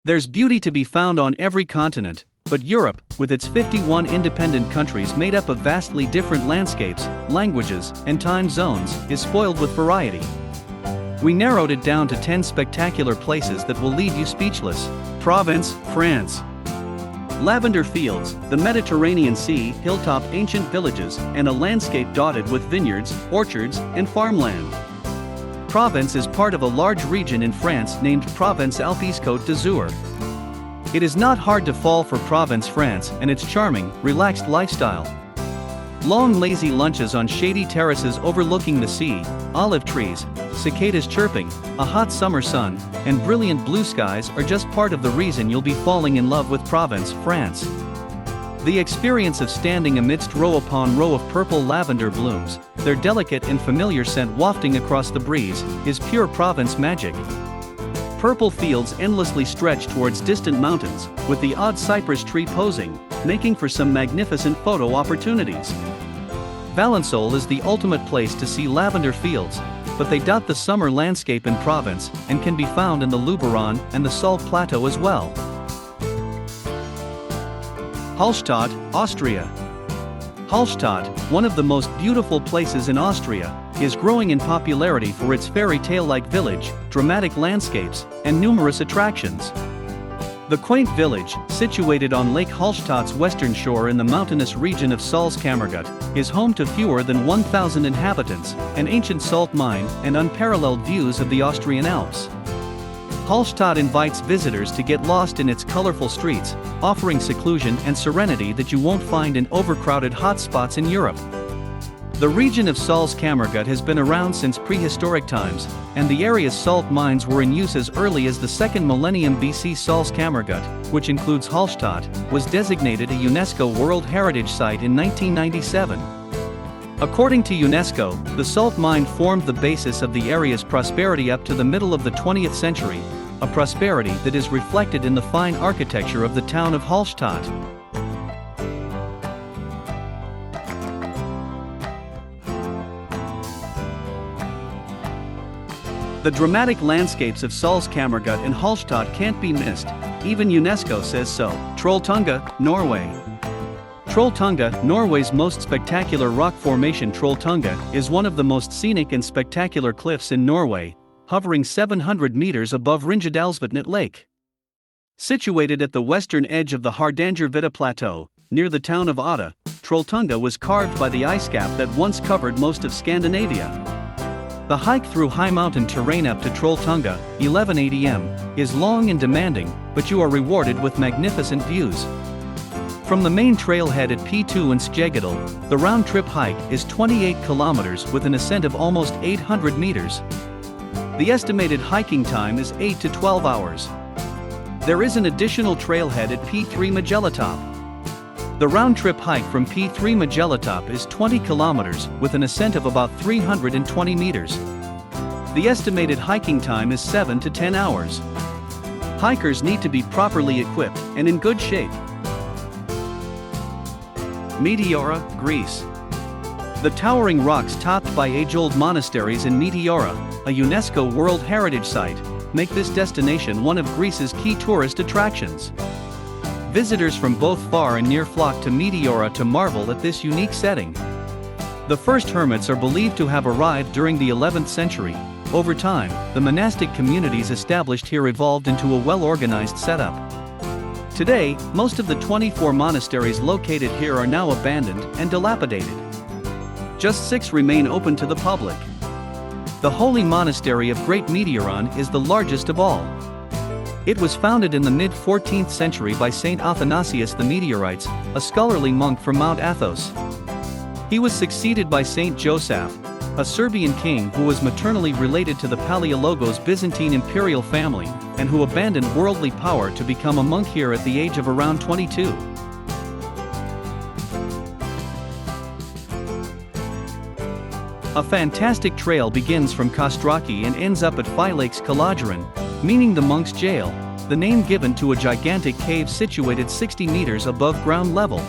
There's beauty to be found on every continent, but Europe, with its 51 independent countries made up of vastly different landscapes, languages, and time zones, is spoiled with variety. We narrowed it down to 10 spectacular places that will leave you speechless. Provence, France. Lavender fields, the Mediterranean Sea, hilltop ancient villages, and a landscape dotted with vineyards, orchards, and farmland. Provence is part of a large region in France named Provence-Alpes-Côte d'Azur. It is not hard to fall for Provence, France, and its charming, relaxed lifestyle. Long lazy lunches on shady terraces overlooking the sea, olive trees, cicadas chirping, a hot summer sun, and brilliant blue skies are just part of the reason you'll be falling in love with Provence, France. The experience of standing amidst row upon row of purple lavender blooms, their delicate and familiar scent wafting across the breeze, is pure Provence magic. Purple fields endlessly stretch towards distant mountains, with the odd cypress tree posing, making for some magnificent photo opportunities. Valensole is the ultimate place to see lavender fields, but they dot the summer landscape in Provence and can be found in the Luberon and the Salt Plateau as well. Hallstatt, Austria. Hallstatt, one of the most beautiful places in Austria, is growing in popularity for its fairy tale-like village, dramatic landscapes, and numerous attractions. The quaint village, situated on Lake Hallstatt's western shore in the mountainous region of Salzkammergut, is home to fewer than 1,000 inhabitants, an ancient salt mine, and unparalleled views of the Austrian Alps. Hallstatt invites visitors to get lost in its colorful streets, offering seclusion and serenity that you won't find in overcrowded hotspots in Europe. The region of Salzkammergut has been around since prehistoric times, and the area's salt mines were in use as early as the 2nd millennium BC. Salzkammergut, which includes Hallstatt, was designated a UNESCO World Heritage Site in 1997. According to UNESCO, the salt mine formed the basis of the area's prosperity up to the middle of the 20th century, a prosperity that is reflected in the fine architecture of the town of Hallstatt. The dramatic landscapes of Salzkammergut and Hallstatt can't be missed, even UNESCO says so. Trolltunga, Norway. Trolltunga, Norway's most spectacular rock formation. Trolltunga is one of the most scenic and spectacular cliffs in Norway, hovering 700 meters above Ringedalsvatnet Lake. Situated at the western edge of the Hardangervidda Plateau, near the town of Odda, Trolltunga was carved by the ice cap that once covered most of Scandinavia. The hike through high mountain terrain up to Trolltunga, 1180 m, is long and demanding, but you are rewarded with magnificent views. From the main trailhead at P2 in Skjeggedal, the round-trip hike is 28 kilometers with an ascent of almost 800 meters. The estimated hiking time is 8 to 12 hours. There is an additional trailhead at P3 Magellatop. The round-trip hike from P3 Magellatop is 20 kilometers with an ascent of about 320 meters. The estimated hiking time is 7 to 10 hours. Hikers need to be properly equipped and in good shape. Meteora, Greece. The towering rocks topped by age-old monasteries in Meteora, a UNESCO World Heritage Site, make this destination one of Greece's key tourist attractions. Visitors from both far and near flock to Meteora to marvel at this unique setting. The first hermits are believed to have arrived during the 11th century. Over time, the monastic communities established here evolved into a well-organized setup. Today, most of the 24 monasteries located here are now abandoned and dilapidated. Just 6 remain open to the public. The Holy Monastery of Great Meteoron is the largest of all. It was founded in the mid-14th century by Saint Athanasius the Meteorites, a scholarly monk from Mount Athos. He was succeeded by Saint Joseph, a Serbian king who was maternally related to the Palaiologos Byzantine imperial family, and who abandoned worldly power to become a monk here at the age of around 22. A fantastic trail begins from Kostraki and ends up at Phylax Kalageran, meaning the monk's jail, the name given to a gigantic cave situated 60 meters above ground level.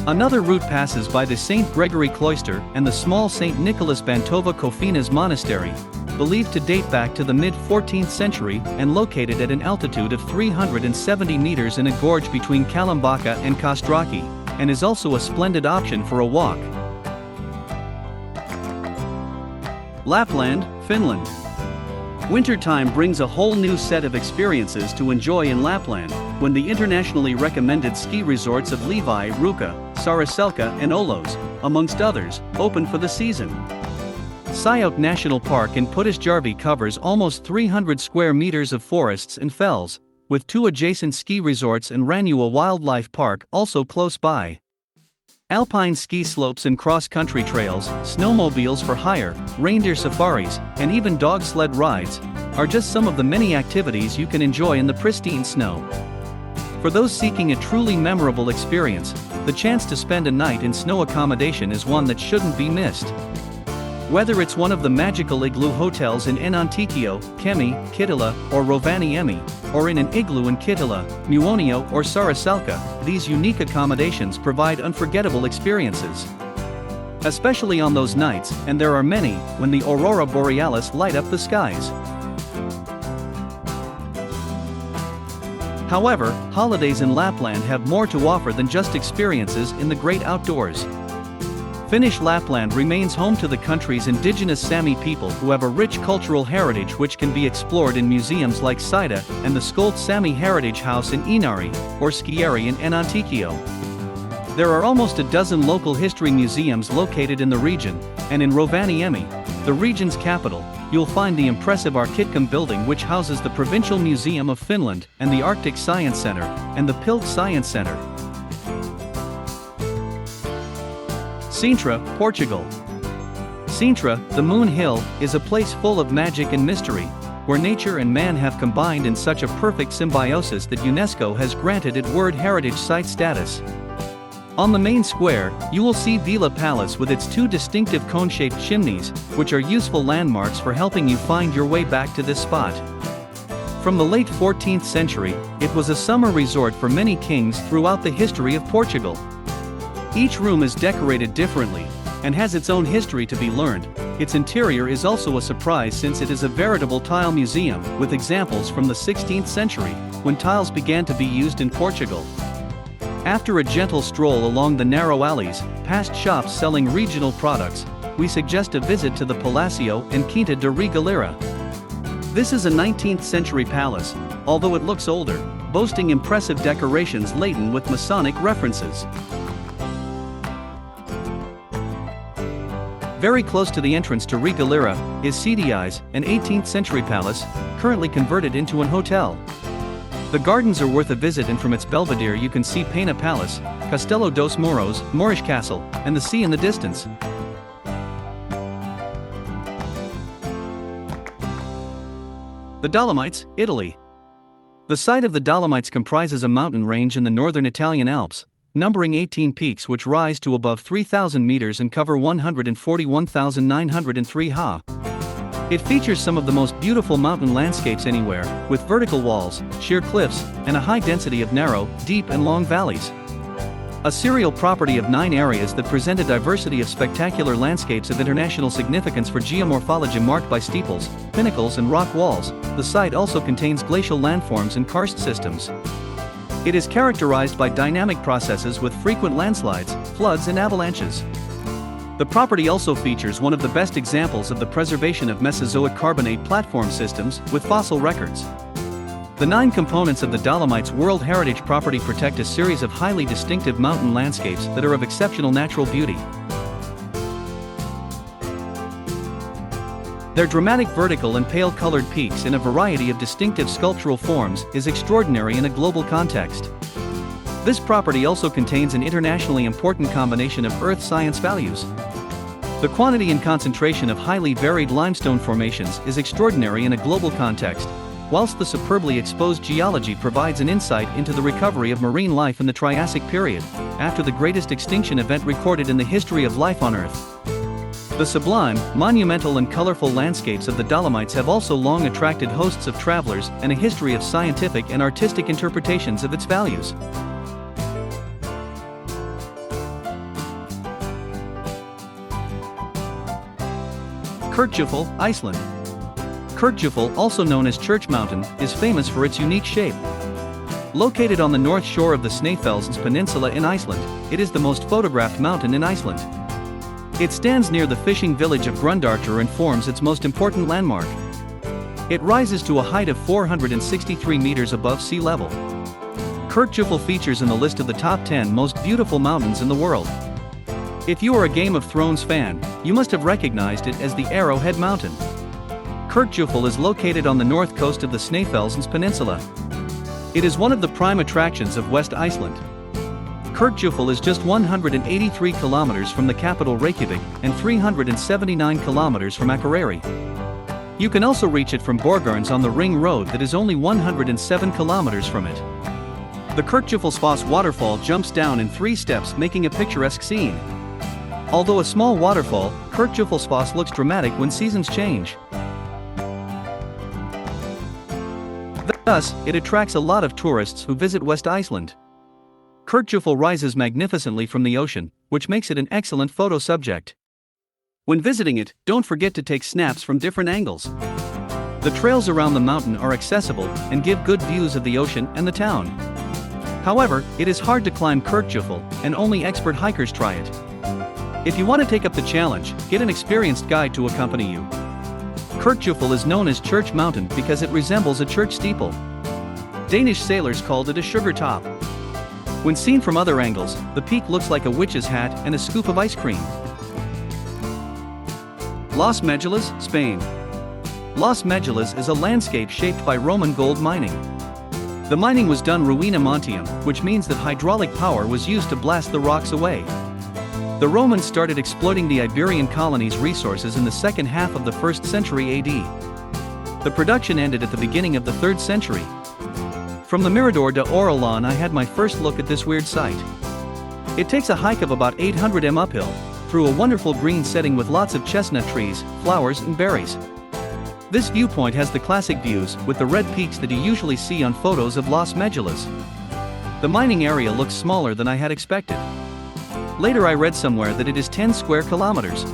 Another route passes by the St. Gregory Cloister and the small St. Nicholas Bantova Kofinas Monastery, believed to date back to the mid-14th century and located at an altitude of 370 meters in a gorge between Kalimbaka and Kostraki, and is also a splendid option for a walk. Lapland, Finland. Wintertime brings a whole new set of experiences to enjoy in Lapland, when the internationally recommended ski resorts of Levi, Ruka, Sariselka and Olos, amongst others, open for the season. Siauk National Park in Putisjärvi covers almost 300 square meters of forests and fells, with 2 adjacent ski resorts and Ranua Wildlife Park also close by. Alpine ski slopes and cross-country trails, snowmobiles for hire, reindeer safaris, and even dog sled rides are just some of the many activities you can enjoy in the pristine snow. For those seeking a truly memorable experience, the chance to spend a night in snow accommodation is one that shouldn't be missed. Whether it's one of the magical igloo hotels in Enontekiö, Kemi, Kittilä, or Rovaniemi, or in an igloo in Kittilä, Muonio or Sariselka, these unique accommodations provide unforgettable experiences. Especially on those nights, and there are many, when the aurora borealis light up the skies. However, holidays in Lapland have more to offer than just experiences in the great outdoors. Finnish Lapland remains home to the country's indigenous Sami people who have a rich cultural heritage which can be explored in museums like Sida and the Skolt Sami Heritage House in Inari, or Skieri in Enontekiö. There are almost a dozen local history museums located in the region, and in Rovaniemi, the region's capital, you'll find the impressive Architectum building which houses the Provincial Museum of Finland and the Arctic Science Center, and the Pild Science Center. Sintra, Portugal. Sintra, the Moon Hill, is a place full of magic and mystery, where nature and man have combined in such a perfect symbiosis that UNESCO has granted it World Heritage Site status. On the main square, you will see Villa Palace with its 2 distinctive cone-shaped chimneys, which are useful landmarks for helping you find your way back to this spot. From the late 14th century, it was a summer resort for many kings throughout the history of Portugal. Each room is decorated differently, and has its own history to be learned. Its interior is also a surprise since it is a veritable tile museum, with examples from the 16th century, when tiles began to be used in Portugal. After a gentle stroll along the narrow alleys, past shops selling regional products, we suggest a visit to the Palacio and Quinta de Regalira. This is a 19th century palace, although it looks older, boasting impressive decorations laden with Masonic references. Very close to the entrance to Regalira is CDI's, an 18th century palace, currently converted into an hotel. The gardens are worth a visit, and from its belvedere you can see Pena Palace, Castello dos Moros, Moorish Castle, and the sea in the distance. The Dolomites, Italy. The site of the Dolomites comprises a mountain range in the northern Italian Alps, numbering 18 peaks which rise to above 3,000 meters and cover 141,903 ha. It features some of the most beautiful mountain landscapes anywhere, with vertical walls, sheer cliffs, and a high density of narrow, deep and long valleys. A serial property of 9 areas that present a diversity of spectacular landscapes of international significance for geomorphology marked by steeples, pinnacles and rock walls, the site also contains glacial landforms and karst systems. It is characterized by dynamic processes with frequent landslides, floods and avalanches. The property also features one of the best examples of the preservation of Mesozoic carbonate platform systems, with fossil records. The 9 components of the Dolomites World Heritage Property protect a series of highly distinctive mountain landscapes that are of exceptional natural beauty. Their dramatic vertical and pale-colored peaks in a variety of distinctive sculptural forms is extraordinary in a global context. This property also contains an internationally important combination of earth science values. The quantity and concentration of highly varied limestone formations is extraordinary in a global context, whilst the superbly exposed geology provides an insight into the recovery of marine life in the Triassic period, after the greatest extinction event recorded in the history of life on Earth. The sublime, monumental and colorful landscapes of the Dolomites have also long attracted hosts of travelers and a history of scientific and artistic interpretations of its values. Kurdjufell, Iceland. Kyrkjufell, also known as Church Mountain, is famous for its unique shape. Located on the north shore of the Snæfellsnes Peninsula in Iceland, it is the most photographed mountain in Iceland. It stands near the fishing village of Grundartur and forms its most important landmark. It rises to a height of 463 meters above sea level. Kyrkjufell features in the list of the top 10 most beautiful mountains in the world. If you are a Game of Thrones fan, you must have recognized it as the Arrowhead Mountain. Kyrkjufell is located on the north coast of the Snæfellsnes Peninsula. It is one of the prime attractions of West Iceland. Kyrkjufell is just 183 kilometers from the capital Reykjavik and 379 kilometers from Akureyri. You can also reach it from Borgarnes on the Ring Road that is only 107 kilometers from it. The Kyrkjufellsfoss waterfall jumps down in 3 steps, making a picturesque scene. Although a small waterfall, Kyrkjufellsfoss looks dramatic when seasons change. Thus, it attracts a lot of tourists who visit West Iceland. Kyrkjufell rises magnificently from the ocean, which makes it an excellent photo subject. When visiting it, don't forget to take snaps from different angles. The trails around the mountain are accessible and give good views of the ocean and the town. However, it is hard to climb Kyrkjufell, and only expert hikers try it. If you want to take up the challenge, get an experienced guide to accompany you. Kyrkjufell is known as Church Mountain because it resembles a church steeple. Danish sailors called it a sugar top. When seen from other angles, the peak looks like a witch's hat and a scoop of ice cream. Las Medulas, Spain. Las Medulas is a landscape shaped by Roman gold mining. The mining was done ruina montium, which means that hydraulic power was used to blast the rocks away. The Romans started exploiting the Iberian colony's resources in the second half of the 1st century AD. The production ended at the beginning of the 3rd century. From the Mirador de Orellana I had my first look at this weird site. It takes a hike of about 800 m uphill, through a wonderful green setting with lots of chestnut trees, flowers and berries. This viewpoint has the classic views, with the red peaks that you usually see on photos of Las Medulas. The mining area looks smaller than I had expected. Later I read somewhere that it is 10 square kilometers.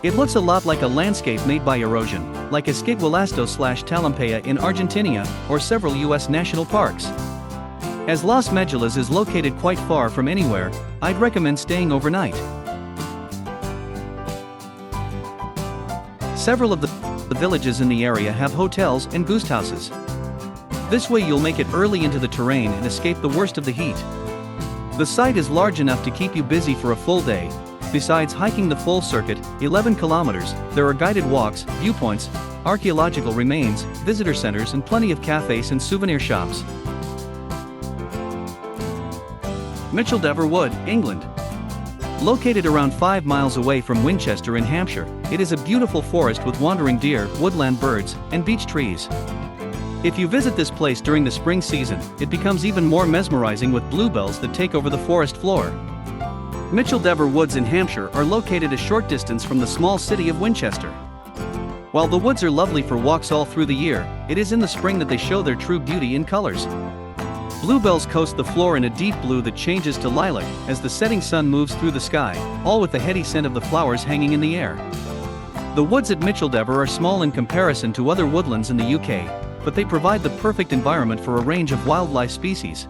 It looks a lot like a landscape made by erosion, like Esquigualasto/Talampaya in Argentina, or several US national parks. As Las Medulas is located quite far from anywhere, I'd recommend staying overnight. Several of the villages in the area have hotels and guesthouses. This way you'll make it early into the terrain and escape the worst of the heat. The site is large enough to keep you busy for a full day. Besides hiking the full circuit, 11 kilometers, there are guided walks, viewpoints, archaeological remains, visitor centers and plenty of cafes and souvenir shops. Micheldever Wood, England. Located around 5 miles away from Winchester in Hampshire, it is a beautiful forest with wandering deer, woodland birds, and beech trees. If you visit this place during the spring season, it becomes even more mesmerizing with bluebells that take over the forest floor. Micheldever Woods in Hampshire are located a short distance from the small city of Winchester. While the woods are lovely for walks all through the year, it is in the spring that they show their true beauty in colors. Bluebells coat the floor in a deep blue that changes to lilac as the setting sun moves through the sky, all with the heady scent of the flowers hanging in the air. The woods at Micheldever are small in comparison to other woodlands in the UK, but they provide the perfect environment for a range of wildlife species.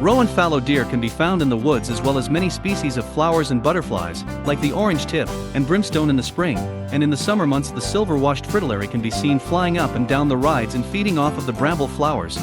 Rowan fallow deer can be found in the woods as well as many species of flowers and butterflies, like the orange tip and brimstone in the spring, and in the summer months the silver-washed fritillary can be seen flying up and down the rides and feeding off of the bramble flowers.